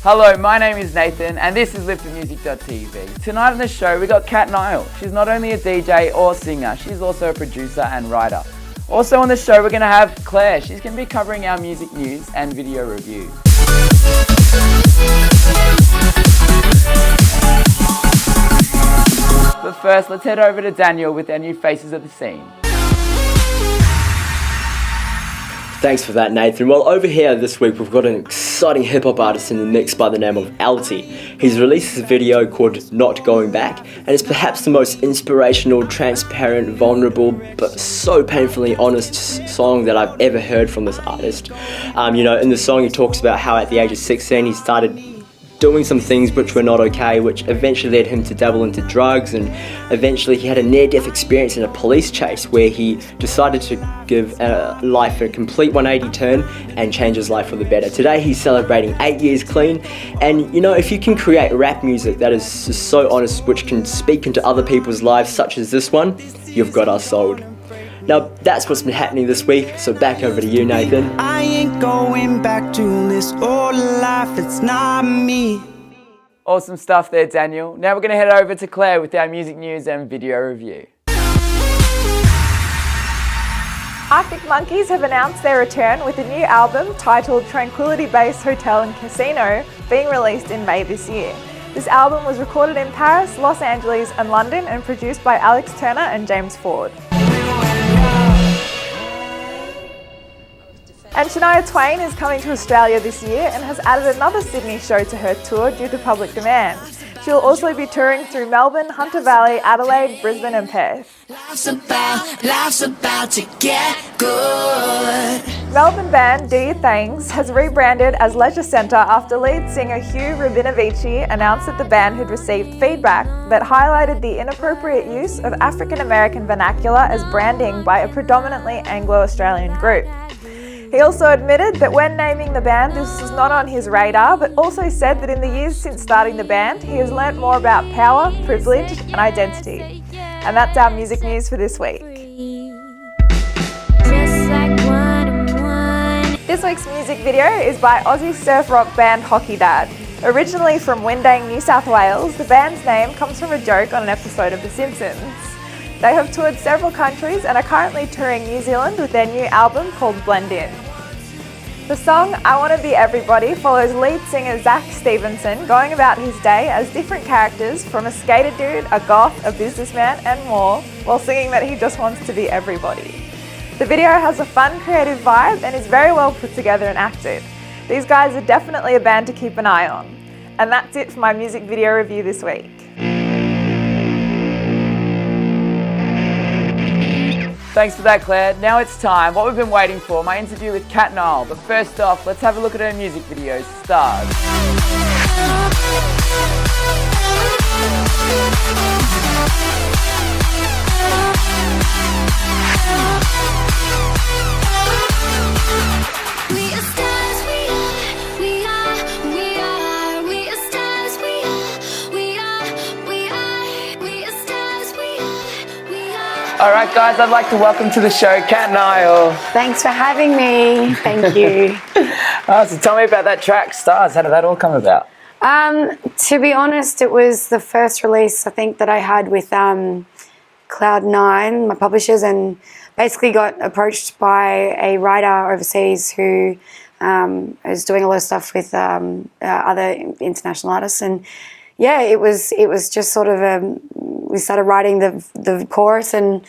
Hello, my name is Nathan and this is liveformusic.tv. Tonight on the show we got Katt Niall. She's not only a DJ or singer, she's also a producer and writer. Also on the show we're going to have Claire. She's going to be covering our music news and video reviews. But first, let's head over to Daniel with our new Faces of the Scene. Thanks for that, Nathan. Well, over here this week we've got an exciting hip-hop artist in the mix by the name of Alti. He's released a video called Not Going Back, and it's perhaps the most inspirational, transparent, vulnerable, but so painfully honest song that I've ever heard from this artist. In the song he talks about how at the age of 16 he started doing some things which were not okay, which eventually led him to dabble into drugs, and eventually he had a near-death experience in a police chase where he decided to give life a complete 180 turn and change his life for the better. Today he's celebrating 8 years clean, and if you can create rap music that is just so honest, which can speak into other people's lives such as this one, you've got us sold. Now, that's what's been happening this week, so back over to you, Nathan. I ain't going back to this old life, it's not me. Awesome stuff there, Daniel. Now we're going to head over to Claire with our music news and video review. Arctic Monkeys have announced their return with a new album titled Tranquility Base Hotel and Casino, being released in May this year. This album was recorded in Paris, Los Angeles and London and produced by Alex Turner and James Ford. And Shania Twain is coming to Australia this year and has added another Sydney show to her tour due to public demand. She'll also be touring through Melbourne, Hunter Valley, Adelaide, Brisbane and Perth. Life's about to get good. Melbourne band Do Your Things has rebranded as Leisure Centre after lead singer Hugh Rabinovici announced that the band had received feedback that highlighted the inappropriate use of African American vernacular as branding by a predominantly Anglo-Australian group. He also admitted that when naming the band, this was not on his radar, but also said that in the years since starting the band, he has learnt more about power, privilege, and identity. And that's our music news for this week. This week's music video is by Aussie surf rock band Hockey Dad. Originally from Windang, New South Wales, the band's name comes from a joke on an episode of The Simpsons. They have toured several countries and are currently touring New Zealand with their new album called Blend In. The song I Wanna Be Everybody follows lead singer Zach Stevenson going about his day as different characters from a skater dude, a goth, a businessman and more, while singing that he just wants to be everybody. The video has a fun, creative vibe and is very well put together and acted. These guys are definitely a band to keep an eye on. And that's it for my music video review this week. Thanks for that, Claire. Now it's time, what we've been waiting for, my interview with Katt Niall. But first off, let's have a look at her music video, Stars. All right, guys, I'd like to welcome to the show Katt Niall. Thanks for having me. Thank you. So tell me about that track, Stars. How did that all come about? To be honest, it was the first release I think that I had with Cloud9, my publishers, and basically got approached by a writer overseas who is doing a lot of stuff with other international artists. And yeah, it was just sort of we started writing the chorus, and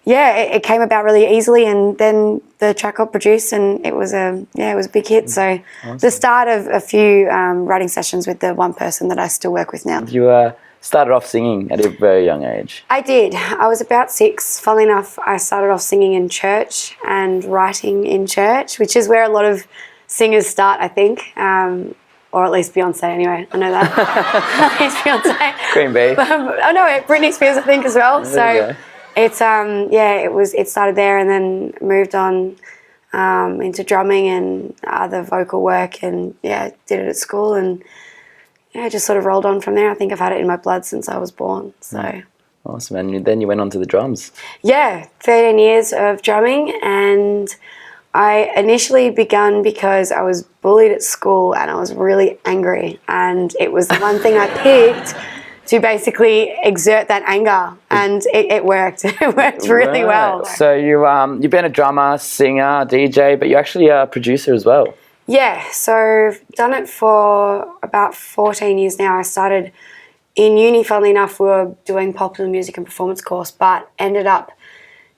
yeah, it came about really easily, and then the track got produced, and it was a big hit. So awesome. The start of a few writing sessions with the one person that I still work with now. You started off singing at a very young age. I did. I was about 6. Funnily enough, I started off singing in church and writing in church, which is where a lot of singers start, I think. Or at least Beyonce, anyway. I know that. At least Beyonce. Queen Bee. Oh no, Britney Spears, I think, as well. So it's it started there, and then moved on into drumming and other vocal work, and did it at school, and just sort of rolled on from there. I think I've had it in my blood since I was born. So awesome. And then you went on to the drums. Yeah, 13 years of drumming, and I initially began because I was bullied at school and I was really angry, and it was the one thing I picked to basically exert that anger, and it worked. It worked really well. So you've been a drummer, singer, DJ, but you're actually a producer as well. Yeah, so I've done it for about 14 years now. I started in uni, funnily enough, we were doing popular music and performance course, but ended up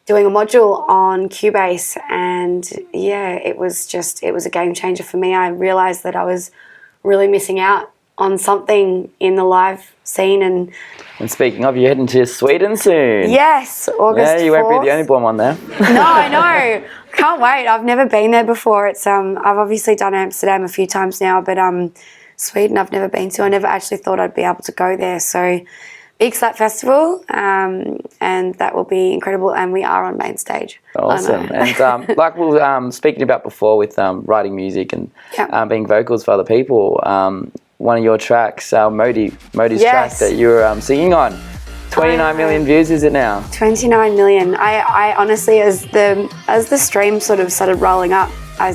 doing a module on Cubase, and yeah, it was a game changer for me. I realised that I was really missing out on something in the live scene. And speaking of, you're heading to Sweden soon. Yes, August 4th. Yeah, you won't be the only one there. No, I know. Can't wait. I've never been there before. It's I've obviously done Amsterdam a few times now, but Sweden I've never been to. I never actually thought I'd be able to go there. So Big Slap Festival, and that will be incredible. And we are on main stage. Awesome. And like we were speaking about before with writing music and being vocals for other people, one of your tracks, Modi's track that you were singing on, 29 million views, is it now? 29 million. I honestly, as the stream sort of started rolling up,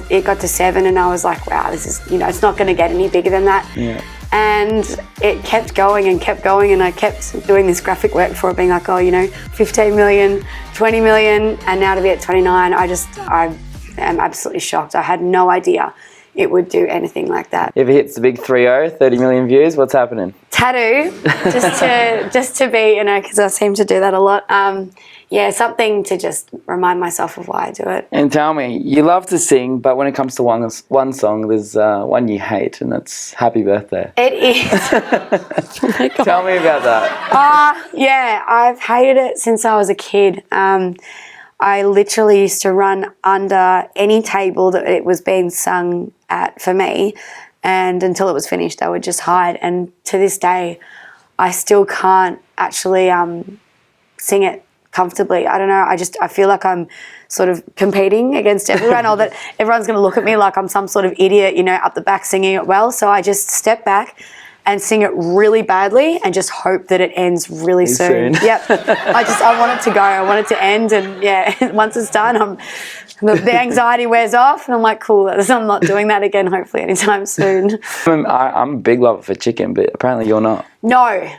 it got to 7, and I was like, wow, this is, it's not going to get any bigger than that. Yeah. And it kept going, and I kept doing this graphic work for it, being like, 15 million, 20 million, and now to be at 29, I am absolutely shocked. I had no idea it would do anything like that. If it hits the big 30 million views, what's happening? Tattoo, just to be, because I seem to do that a lot. Something to just remind myself of why I do it. And tell me, you love to sing, but when it comes to one song, there's one you hate, and that's Happy Birthday. It is. Oh my God. Tell me about that. Yeah, I've hated it since I was a kid. I literally used to run under any table that it was being sung at for me, and until it was finished, I would just hide. And to this day, I still can't actually sing it comfortably. I don't know. I feel like I'm sort of competing against everyone, or that everyone's going to look at me like I'm some sort of idiot, up the back singing it well. So I just step back and sing it really badly and just hope that it ends really soon. Yep. I want it to go. I want it to end, and once it's done, the anxiety wears off, and I'm like, cool, I'm not doing that again, hopefully anytime soon. I'm a big lover for chicken, but apparently you're not. No,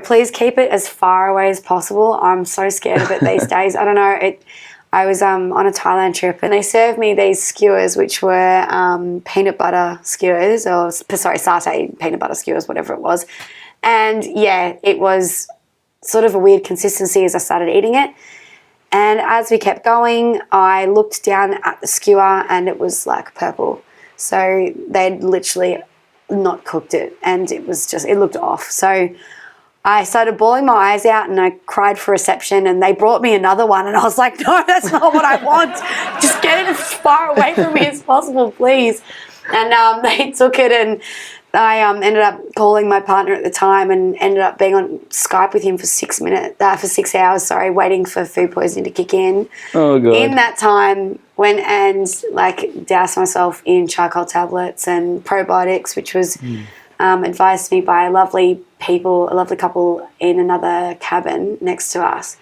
please keep it as far away as possible. I'm so scared of it these days. I don't know. I was on a Thailand trip, and they served me these skewers, which were peanut butter skewers, satay peanut butter skewers, whatever it was. And yeah, it was sort of a weird consistency as I started eating it. And as we kept going, I looked down at the skewer, and it was like purple. So they'd literally not cooked it, and it looked off. So I started bawling my eyes out, and I cried for reception, and they brought me another one, and I was like, no, that's not what I want. Just get it as far away from me as possible, please. And they took it, and I ended up calling my partner at the time, and ended up being on Skype with him for 6 hours, waiting for food poisoning to kick in. Oh, God. In that time, went and doused myself in charcoal tablets and probiotics, which was advised to me by a lovely couple in another cabin next to us.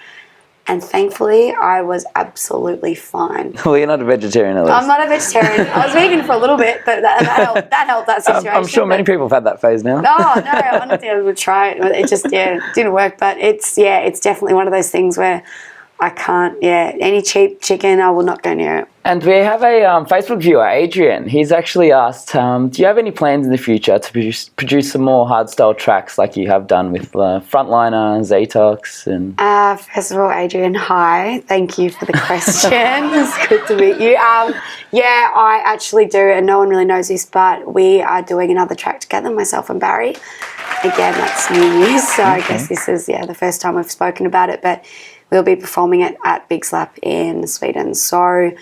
And thankfully, I was absolutely fine. Well, you're not a vegetarian, at least. I'm not a vegetarian. I was vegan for a little bit, but that helped that situation. I'm sure many people have had that phase now. No, I don't think I would try it. It just, didn't work. But it's definitely one of those things where I can't, any cheap chicken, I will not go near it. And we have a Facebook viewer, Adrian. He's actually asked, do you have any plans in the future to produce some more hardstyle tracks like you have done with Frontliner, Zatox? And first of all, Adrian, hi. Thank you for the question. It's good to meet you. I actually do, and no one really knows this, but we are doing another track together, myself and Barry. Again, that's new news, so I guess this is the first time we've spoken about it, but we'll be performing it at Big Slap in Sweden. So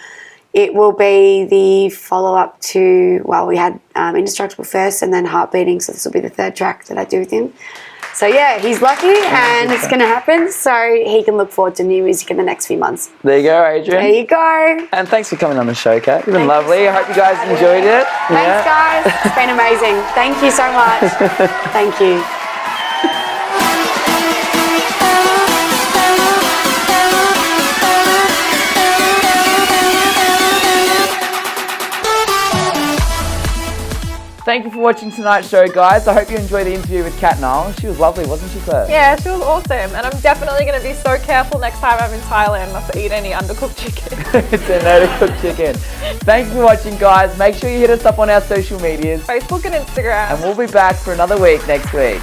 it will be the follow-up to, we had Indestructible first, and then Heart Beating, so this will be the third track that I do with him. So he's lucky, and it's going to happen, so he can look forward to new music in the next few months. There you go, Adrian. There you go. And thanks for coming on the show, Katt. You've been lovely. I hope you guys enjoyed it. Thanks, guys. It's been amazing. Thank you so much. Thank you. Thank you for watching tonight's show, guys. I hope you enjoyed the interview with Katt Niall. She was lovely, wasn't she, Claire? Yeah, she was awesome, and I'm definitely going to be so careful next time I'm in Thailand not to eat any undercooked chicken. It's a no to cook chicken. Thanks for watching, guys. Make sure you hit us up on our social medias, Facebook and Instagram. and we'll be back for another week next week.